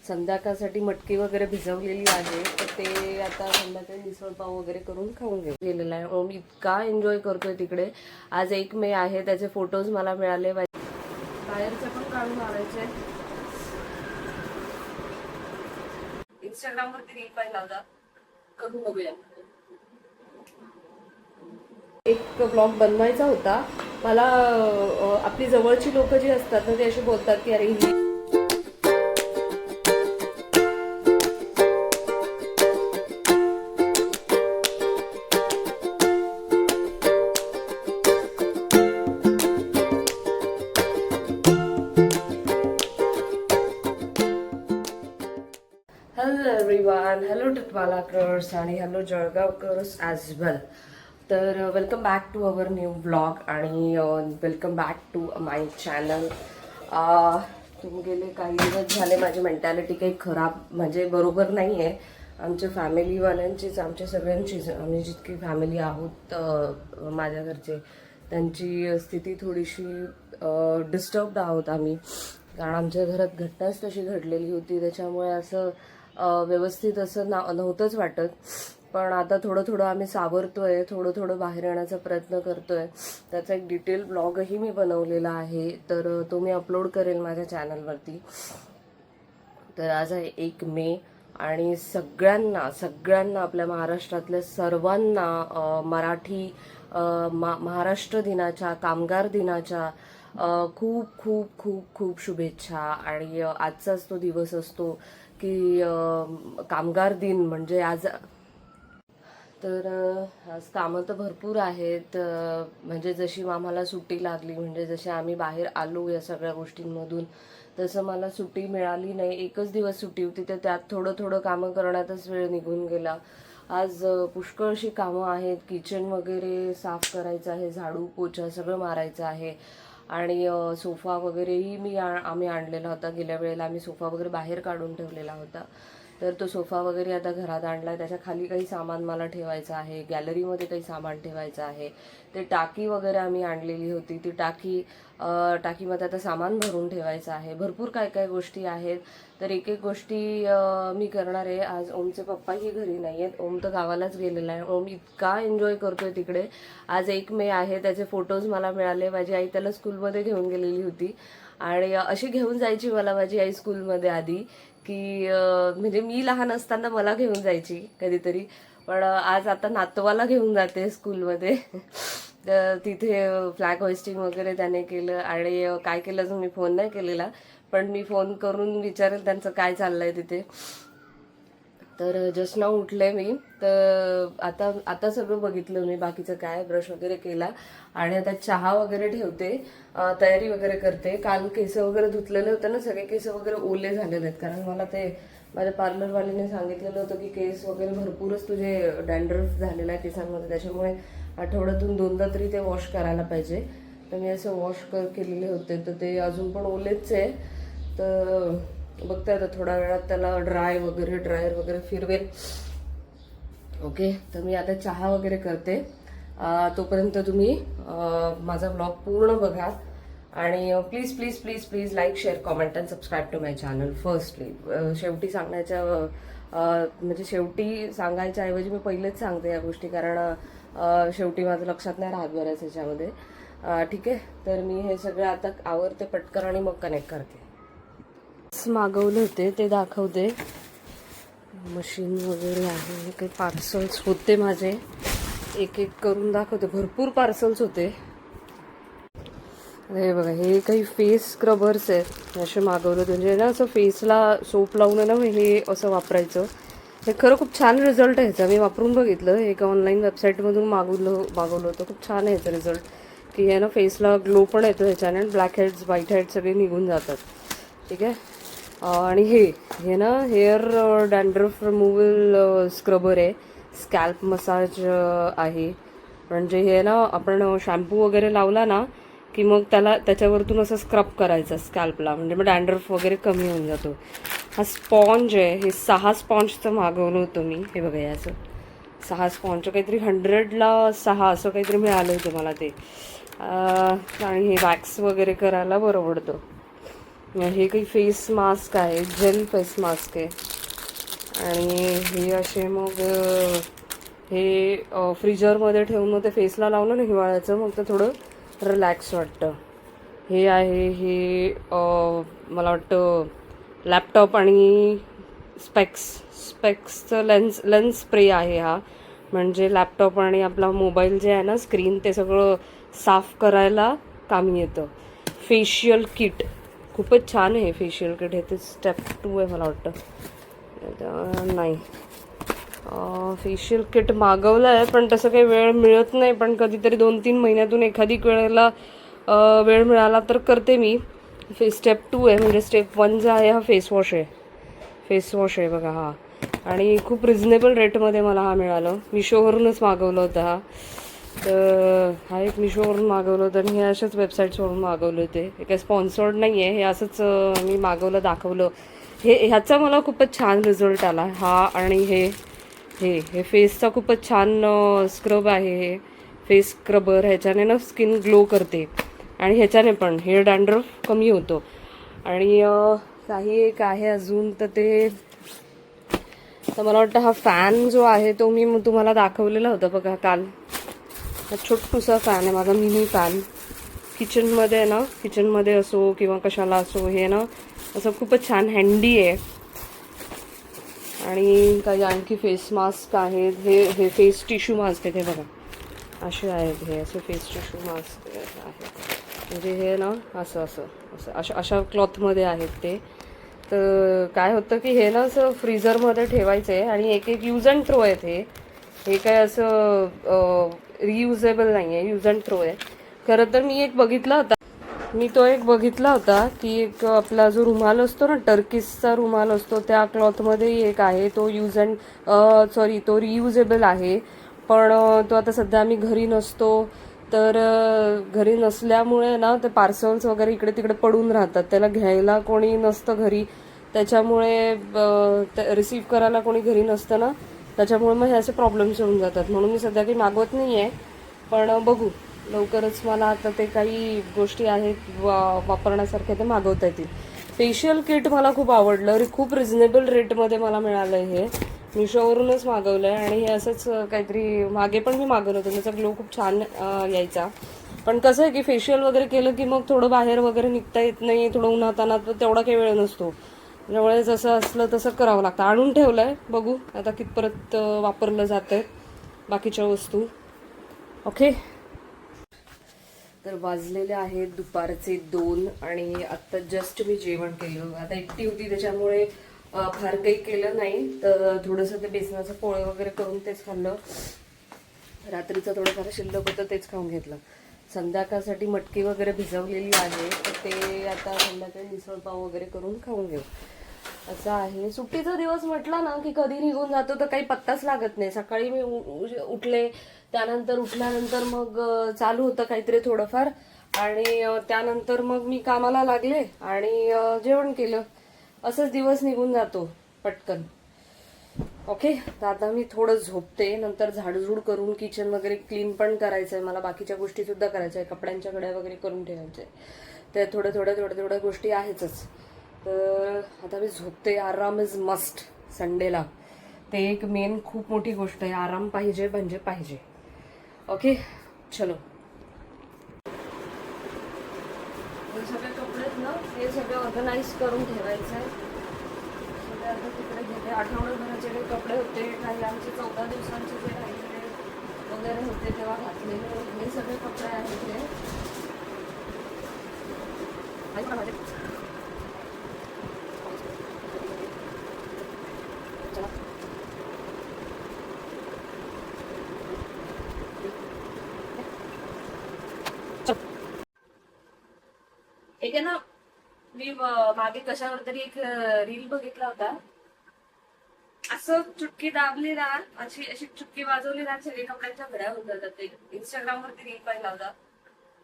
संध्याकाळसाठी मटकी वगैरे भिजवलेली आहे, तर ते आता संध्याकाळी मिसळ पाव वगैरे करून खाऊन गेलेला आहे. ओम इतका एन्जॉय करतोय तिकडे. आज 1 मे आहे, त्याचे फोटोज मला मिळाले. बाहेरचे पण काढून आणायचे. इंस्टाग्रामवरती रील पाहिला होता, करून बघूया. एक ब्लॉग बनवायचा होता मला. आपली जवळची लोक जी असतात ना, ते असे बोलतात की अरे ही हॅलो एव्हरीवन, हॅलो टिटवालाकर्स आणि हॅलो जळगावकर्स ॲज वेल. तर welcome back to our new blog आणि welcome back to my channel. तुम्ही गेले काही दिवस झाले माझी मेंटॅलिटी काही खराब म्हणजे बरोबर नाही आहे. आमच्या फॅमिलीवाल्यांचीच, आमच्या सगळ्यांचीच, आम्ही जितकी फॅमिली आहोत माझ्या घरचे, त्यांची स्थिती थोडीशी डिस्टर्ब्ड आहोत आम्ही. कारण आमच्या घरात घटनाच तशी घडलेली होती, त्याच्यामुळे असं व्यवस्थित असं नव्हतंच वाटत. पण आता थोडं थोडं आम्ही सावरतोय, थोडं थोडं बाहेर येण्याचा प्रयत्न करतोय. त्याचा एक डिटेल ब्लॉगही मी बनवलेला आहे, तर तो मी अपलोड करेल माझ्या चॅनलवरती. तर आज आहे 1 मे आणि सगळ्यांना आपल्या महाराष्ट्रातल्या सर्वांना मराठी महाराष्ट्र दिनाच्या, कामगार दिनाच्या खूप खूप खूप खूप शुभेच्छा. आणि आजचाच तो दिवस असतो की कामगार दिन म्हणजे आज. तर आज कामं तर भरपूर आहेत. म्हणजे जशी आम्हाला सुट्टी लागली, म्हणजे जसे आम्ही बाहेर आलो या सगळ्या गोष्टींमधून, तसं मला सुट्टी मिळाली नाही. एकच दिवस सुट्टी होती, तर त्यात थोडं थोडं कामं करण्यातच वेळ निघून गेला. आज पुष्कळशी कामं आहेत. किचन वगैरे साफ करायचं आहे, झाडू पोछा सगळं मारायचं आहे. आणि सोफा वगैरेही आम्ही आणलेला होता. गेल्या वेळेला आम्ही सोफा वगैरे बाहेर काढून ठेवलेला होता, तर तो सोफा वगैरे आता घरात आणला. त्याच्या खाली काही सामान मला ठेवायचं आहे, गॅलरीमध्ये काही सामान ठेवायचं आहे. ते टाकी वगैरे आम्ही आणलेली होती, ती टाकीमध्ये आता सामान भरून ठेवायचं आहे. भरपूर काय काय गोष्टी आहेत. तर एक एक गोष्टी मी करणार आहे. आज ओमचे पप्पाही घरी नाही आहेत, ओम तर गावालाच गेलेला आहे. ओम इतका एन्जॉय करतोय तिकडे. आज 1 मे आहे, त्याचे फोटोज मला मिळाले. माझी आई त्याला स्कूलमध्ये घेऊन गेलेली होती आणि अशी घेऊन जायची मला माझी आई स्कूलमध्ये आधी, की म्हणजे मी लहान असताना मला घेऊन जायची कधीतरी, पण आज आता नातवाला घेऊन जाते स्कूलमध्ये. तर तिथे फ्लॅग होइस्टिंग वगैरे त्याने केलं. आणि काय केलं अजून मी फोन नाही केलेला, पण मी फोन करून विचारेल त्यांचं काय चाललंय तिथे. तर जस्ट नाव उठले मी, तर आता सगळं बघितलं मी, बाकीचं काय, ब्रश वगैरे केला आणि आता चहा वगैरे ठेवते, तयारी वगैरे करते. काल केस वगैरे धुतलेले होते ना, सगळे केस वगैरे ओले झालेले आहेत. कारण मला ते माझ्या पार्लरवालीने सांगितलेलं होतं की केस वगैरे भरपूरच तुझे डॅन्ड्रफ झालेला आहे केसांमध्ये, त्याच्यामुळे आठवड्यातून 2दा तरी ते वॉश करायला पाहिजे. तर मी असं वॉश केलेले होते, तर ते अजून पण ओलेच आहे. तर बघते आता थोड्या वेळात त्याला ड्रायर वगैरे फिरवेल. ओके, तर मी आता चहा वगैरे करते. तोपर्यंत तुम्ही माझा ब्लॉग पूर्ण बघा आणि please please please please like, share, comment and subscribe to my channel. Firstly शेवटी सांगायच्या ऐवजी मी पहिलेच सांगते या गोष्टी, कारण शेवटी माझं लक्षात नाही राहत बऱ्याच ह्याच्यामध्ये. ठीक आहे, तर मी हे सगळं आता आवरते पटकन आणि मग कनेक्ट करते. मागवले होते ते दाखवते. मशीन वगैरे आहे, काही पार्सल्स होते माझे, एक एक करून दाखवते. भरपूर पार्सल्स होते. हे बघा, हे काही फेस स्क्रबर्स आहेत, असे मागवले. म्हणजे ना असं फेसला सोप लावून ना हे असं वापरायचं. हे खरं खूप छान रिझल्ट आहे ह्याचा. मी वापरून बघितलं, एका ऑनलाईन वेबसाईटमधून मागवलं होतं. खूप छान आहे ह्याचा रिझल्ट, की हे ना फेसला ग्लो पण येतो ह्याच्याने, ब्लॅक हेड्स व्हाईट हेड्स सगळे निघून जातात. ठीक आहे. आणि हे ना हेअर डॅन्ड्रफ रिमूव्हल स्क्रबर आहे, स्कॅल्प मसाज आहे. म्हणजे हे ना आपण शॅम्पू वगैरे लावला ना की मग त्याच्यावरतून असं स्क्रब करायचं स्कॅल्पला, म्हणजे मग डॅन्ड्रफ वगैरे कमी होऊन जातो. हा स्पॉन्ज आहे, हे 6 स्पॉन्जचं मागवलं होतं मी. हे बघा, याचं 6 स्पॉन्ज, काहीतरी 100ला 6 असं काहीतरी मिळालं होतं मला ते. आणि हे वॅक्स वगैरे करायला बरं पडतं. हे काही फेस मास्क आहे, जेल फेस मास्क आहे. आणि हे असे मग हे फ्रीजरमध्ये ठेवून मग ते फेसला लावलं ना हिवाळ्याचं, मग ते थोडं रिलॅक्स वाटतं. हे आहे हे मला वाटतं लॅपटॉप आणि स्पेक्सचं लेन्स स्प्रे आहे हा. म्हणजे लॅपटॉप आणि आपला मोबाईल जे आहे ना स्क्रीन, ते सगळं साफ करायला कामी येतं. फेशियल किट खूपच छान आहे. फेशियल किट हे ते स्टेप 2 आहे मला वाटतं. नाही, फेशियल किट मागवलं आहे पण तसं काही वेळ मिळत नाही. पण कधीतरी 2-3 महिन्यातून एखादी वेळेला वेळ मिळाला तर करते मी. स्टेप 2 आहे, म्हणजे स्टेप 1 जो आहे हा फेसवॉश आहे बघा हा. आणि खूप रिझनेबल रेटमध्ये मला हा मिळालं. मिशोवरूनच मागवलं होतं हा. तर हा एक मिशोवरून मागवलं होतं आणि हे अशाच वेबसाईट्सवरून मागवले होते. हे काही स्पॉन्सर्ड नाही आहे, हे असंच मी मागवलं, दाखवलं. ह्याचा मला खूपच छान रिझल्ट आला हा. आणि हे फेसचा खूपच छान स्क्रब आहे. हे फेस स्क्रबर, ह्याच्याने ना स्किन ग्लो करते आणि ह्याच्याने पण हेअर डॅन्ड्रफ कमी होतो. आणि काही एक आहे अजून तर ते, तर मला वाटतं हा फॅन जो आहे तो मी तुम्हाला दाखवलेला होता बघा काल. हा छोटूसा फॅन आहे माझा, मिनी फॅन. किचनमध्ये आहे ना, किचनमध्ये असो किंवा कशाला असो, हे ना असं खूपच छान हँडी आहे. आणि काही आणखी फेस मास्क आहेत. हे फेस टिश्यू मास्क आहेत, हे बघा असे आहेत. हे असे फेस टिश्यू मास्क आहेत, म्हणजे हे ना अशा क्लॉथमध्ये आहेत ते. तर काय होतं की हे ना असं फ्रीझरमध्ये ठेवायचं आहे आणि एक यूज अँड थ्रो आहेत. हे काय असं रियुजेबल नाही आहे, यूज अँड थ्रो आहे. खरं तर मी एक बघितला होता की एक आपला जो रुमाल असतो ना, टर्किशचा रुमाल असतो, त्या क्लॉथमध्ये एक आहे तो तो रियुजेबल आहे. पण तो आता सध्या आम्ही घरी नसतो, तर घरी नसल्यामुळे ना ते पार्सल्स वगैरे इकडे तिकडे पडून राहतात. त्याला घ्यायला कोणी नसतं घरी, त्याच्यामुळे रिसीव्ह करायला कोणी घरी नसतं ना, त्याच्यामुळे मग हे असे प्रॉब्लेम्स होऊन जातात. म्हणून मी सध्या काही मागवत नाही आहे. पण बघू, लवकरच मला आता ते काही गोष्टी आहेत वापरण्यासारख्या ते मागवता येतील. फेशियल किट मला खूप आवडलं, खूप रिझनेबल रेटमध्ये मला मिळालं. हे मिशोवरूनच मागवलं आहे. आणि हे असंच काहीतरी मागे पण मी मागवलं होतं, त्याचा ग्लो खूप छान यायचा. पण कसं आहे की फेशियल वगैरे केलं की मग थोडं बाहेर वगैरे निघता येत नाही, थोडं उन्हातानात तेवढा काही वेळ नसतो. त्यामुळे जसं असलं तसं करावं लागतं. आणून ठेवलं आहे, बघू आता कितपर्यंत वापरलं जातं आहे बाकीच्या वस्तू. ओके, तर वाजलेले आहेत दुपारचे 2 आणि आत्ता जस्ट मी जेवण केलं. आता एकटी होती त्याच्यामुळे फार काही केलं नाही, तर थोडंसं ते बेसनाचं पोळे वगैरे करून तेच खाल्लं. रात्रीचं थोडंफार शिल्लक होतं, तेच खाऊन घेतलं. संध्याकाळसाठी मटकी वगैरे भिजवलेली आहे, तर ते आता संध्याकाळी मिसळपाव वगैरे करून खाऊन घेऊ असं आहे. सुट्टीचा दिवस म्हटला ना की कधी निघून जातो तर काही पत्ताच लागत नाही. सकाळी मी उठले, त्यानंतर उठल्यानंतर मग चालू होतं काहीतरी थोडंफार, आणि त्यानंतर मग मी कामाला लागले आणि जेवण केलं. असंच दिवस निघून जातो पटकन. ओके, तर आता मी थोडं झोपते. नंतर झाडझूड करून किचन वगैरे क्लीन पण करायचं आहे मला, बाकीच्या गोष्टी सुद्धा करायच्या आहे, कपड्यांच्या घड्या वगैरे करून ठेवायच्या आहे. त्या थोड्या गोष्टी आहेतच. तर आता मी झोपते. आराम इज मस्ट संडेला, ते एक मेन खूप मोठी गोष्ट आहे. आराम पाहिजे म्हणजे पाहिजे. ओके, चलो. हे सगळे कपडे ना, हे सगळं ऑर्गनाइज करून ठेवायचं आहे. सगळे आता तिकडे घेते. आठवड्याभराचे काही कपडे होते, काही आमचे 14 दिवसांचे जे राहिले वगैरे होते तेव्हा घातलेले, हे सगळे कपडे आहेत. एक आहे ना, मी मागे कशावर तरी एक रील बघितला होता. असं चुटकी दाबली ना, अशी अशी चुटकी वाजवली ना, सगळे कपड्यांच्या घड्या होऊन जातात. ते इंस्टाग्राम वरती रील पाहिला होता,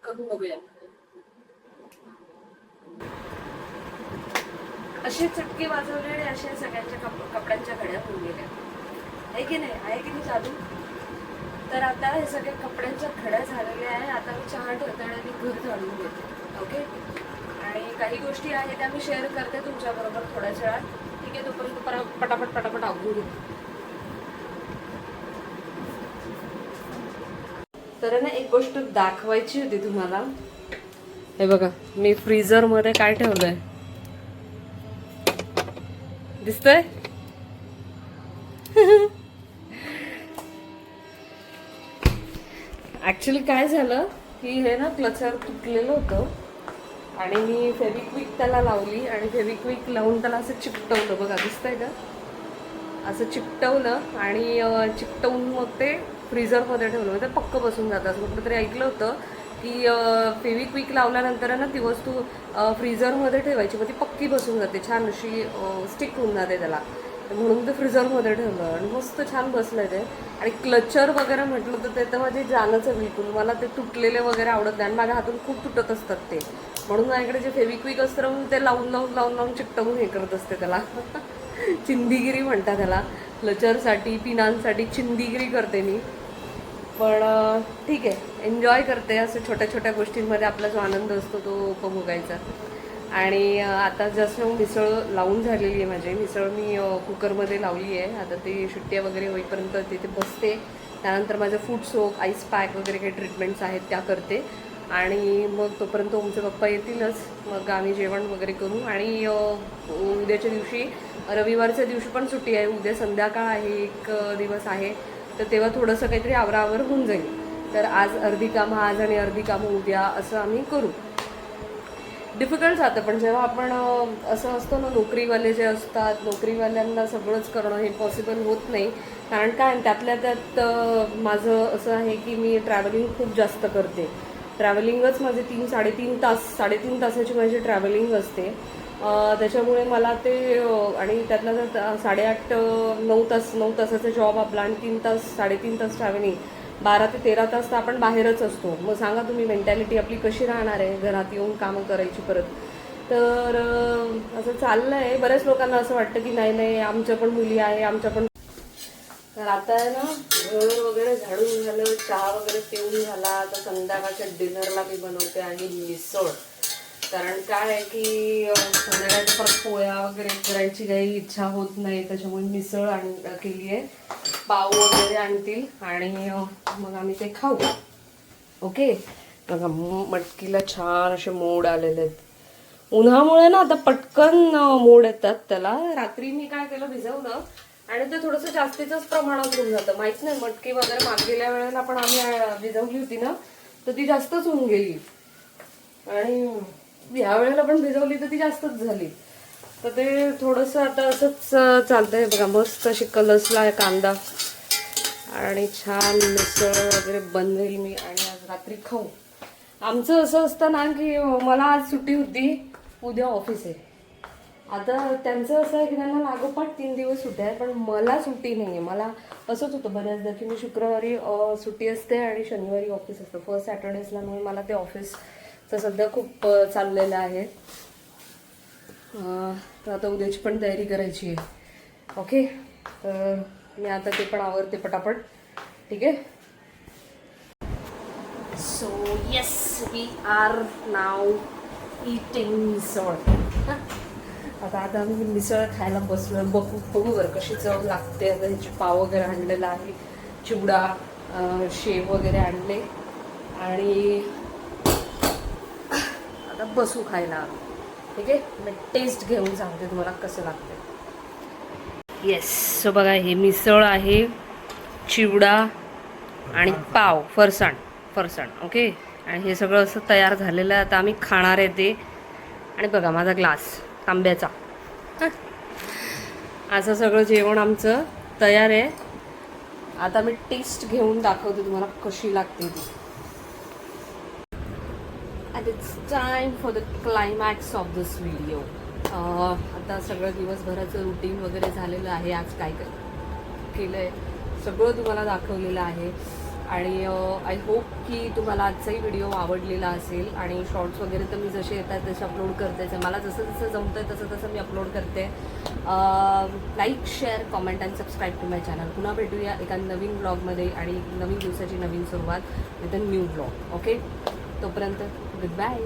करून बघूया. अशी चुटकी वाजवलेली अशा सगळ्यांच्या कपड्यांच्या घड्या होऊन गेल्या. आहे की नाही, आहे की नाही चालू. तर आता हे सगळे कपड्यांच्या घड्या झालेल्या आहे. आता मी चहा ठेवते आणि घर झाडून घेते. ओके, आणि काही गोष्टी आहेत त्या मी शेअर करते तुमच्याबरोबर थोड्याच वेळात. ठीक आहे, तोपर्यंत पटापट आवडून घेते. तर ना एक गोष्ट दाखवायची होती तुम्हाला. हे बघा, मी फ्रीझर मध्ये काय ठेवलंय दिसतंय? ऍक्च्युली काय झालं की हे ना क्लचर तुटलेलं होतं आणि मी फेविक्विक त्याला लावली आणि फेविक्विक लावून त्याला असं चिकटवलं. बघा दिसतंय का? असं चिकटवलं आणि चिकटवून मग ते फ्रीझरमध्ये ठेवलं. ते पक्क बसून जातं. असं कुठं तरी ऐकलं होतं की फेविक्विक लावल्यानंतर ना ती वस्तू फ्रीझरमध्ये ठेवायची, मग ती पक्की बसून जाते, छान अशी स्टिक होऊन जाते त्याला. म्हणून ते फ्रीझरमध्ये ठेवलं आणि मस्त छान बसलं ते. आणि क्लचर वगैरे म्हटलं तर ते तर माझी जानच आहे बिलकुल. मला ते तुटलेले वगैरे आवडत नाही आणि माझ्या हातून खूप तुटत असतात ते. म्हणून माझ्याकडे जे फेविक्विक असतं ना ते लावून चिकटवून हे करत असते त्याला. चिंदीगिरी म्हणतात त्याला. क्लचरसाठी, पिनांसाठी चिंदीगिरी करते मी. पण ठीक आहे, एन्जॉय करते असं छोट्या छोट्या गोष्टींमध्ये. आपला जो आनंद असतो तो उपभोगायचा. आणि आता जस्ट मिसळ लावून झालेली आहे माझी. मिसळ मी कुकरमध्ये लावली आहे. आता ते शिट्ट्या वगैरे होईपर्यंत तिथे बसते. त्यानंतर माझं फूड सोप, आईस पॅक वगैरे काही ट्रीटमेंट्स आहेत त्या करते. आणि मग तोपर्यंत ओमचे पप्पा येतीलच. मग आम्ही जेवण वगैरे करू. आणि उद्याच्या दिवशी, रविवारच्या दिवशी पण सुट्टी आहे. उद्या संध्याकाळ आहे, एक दिवस आहे. तर तेव्हा थोडंसं काहीतरी आवरावर होऊन जाईल. तर आज अर्धी कामं आज आणि अर्धी कामं उद्या असं आम्ही करू. डिफिकल्ट जातं, पण जेव्हा आपण असं असतं ना, नोकरीवाले जे असतात, नोकरीवाल्यांना सगळंच करणं हे पॉसिबल होत नाही. कारण काय, त्यातल्या त्यात माझं असं आहे की मी ट्रॅव्हलिंग खूप जास्त करते. ट्रॅव्हलिंगच माझे 3-3.5 तासाची माझी ट्रॅव्हलिंग असते. त्याच्यामुळे मला ते आणि त्यातल्या त्यात 8.5-9 तासाचा जॉब आपला आणि 3 तास ट्रॅव्हलिंग, 12 ते 13 तास तर आपण बाहेरच असतो. मग सांगा तुम्ही मेंटॅलिटी आपली कशी राहणार आहे घरात येऊन कामं करायची परत. तर असं चाललं आहे. बऱ्याच लोकांना असं वाटतं की नाही आमच्या पण मुली आहे, आमच्या पण. तर आता आहे ना, घर वगैरे झाडून झालं, चहा वगैरे पिऊन झाला. आता संध्याकाळच्या डिनरला मी बनवते आणि मिसळ. कारण काय आहे की संध्याकाळच्या परत पोळ्या वगैरे करायची काही इच्छा होत नाही. त्याच्यामुळे मिसळ केली आहे. पाव वगैरे आणतील आणि मग आम्ही ते खाऊ. ओके. बघा, मटकीला छान असे मोड आलेले आहेत. उन्हामुळे ना आता पटकन मोड येतात त्याला. रात्री मी काय केलं, भिजवलं आणि ते थोडंसं जास्तीचंच प्रमाणात होऊन जातं. माहित नाही, मटकी वगैरे गेल्या वेळेला पण आम्ही भिजवली होती ना, तर ती जास्तच होऊन गेली. आणि ह्या वेळेला पण भिजवली तर ती जास्तच झाली. तर ते थोडंसं आता असंच चालतंय. बघा, मस्त अशी कलसला आहे कांदा आणि छान मिसळ वगैरे बनवेल मी आणि आज रात्री खाऊ. आमचं असं असतं ना की मला आज सुट्टी होती, उद्या ऑफिस आहे. आता त्यांचं असं आहे की त्यांना लागोपाठ 3 दिवस सुट्टी आहे, पण मला सुट्टी नाही आहे. मला असंच होतं बऱ्याचदा की मी शुक्रवारी सुट्टी असते आणि शनिवारी ऑफिस असतं. फर्स्ट सॅटर्डेजला म्हणून मला ते ऑफिसचं सध्या खूप चाललेलं आहे. तर आता उद्याची पण तयारी करायची आहे. ओके. तर मी आता ते पण आवरते पटापट. ठीक आहे. So yes, we are now eating misal. आता आम्ही मिसळ खायला बसलो. बघू बरं कशी चव लागते. आता ह्याची पाव वगैरे आणलेला आहे, चिवडा, शेव वगैरे आणले आणि आता बसू खायला. ठीक आहे. मी टेस्ट घेऊन सांगते तुम्हाला कसं लागते. येस. सो बघा, हे मिसळ आहे, चिवडा आणि पाव, फरसाण. ओके. आणि हे सगळं असं तयार झालेलं आहे. आता आम्ही खाणार आहे ते. आणि बघा, माझा ग्लास तांब्याचा. असं सगळं जेवण आमचं तयार आहे. आता मी टेस्ट घेऊन दाखवते तुम्हाला कशी लागते ती. And it's time for the climax of this video. आता सगळं दिवसभराचं रुटीन वगैरे झालेलं आहे. आज काय केलं आहे सगळं तुम्हाला दाखवलेलं आहे. आणि आय होप की तुम्हाला आजचाही व्हिडिओ आवडलेला असेल. आणि शॉर्ट्स वगैरे तर मी जसे येतात तसे अपलोड करतेच आहे. मला जसं जमतं आहे तसं मी अपलोड करते. Like, share, comment and subscribe to my channel. पुन्हा भेटूया एका नवीन ब्लॉगमध्ये आणि नवीन दिवसाची नवीन सुरुवात with a new blog. Okay. तोपर्यंत गुड बाय.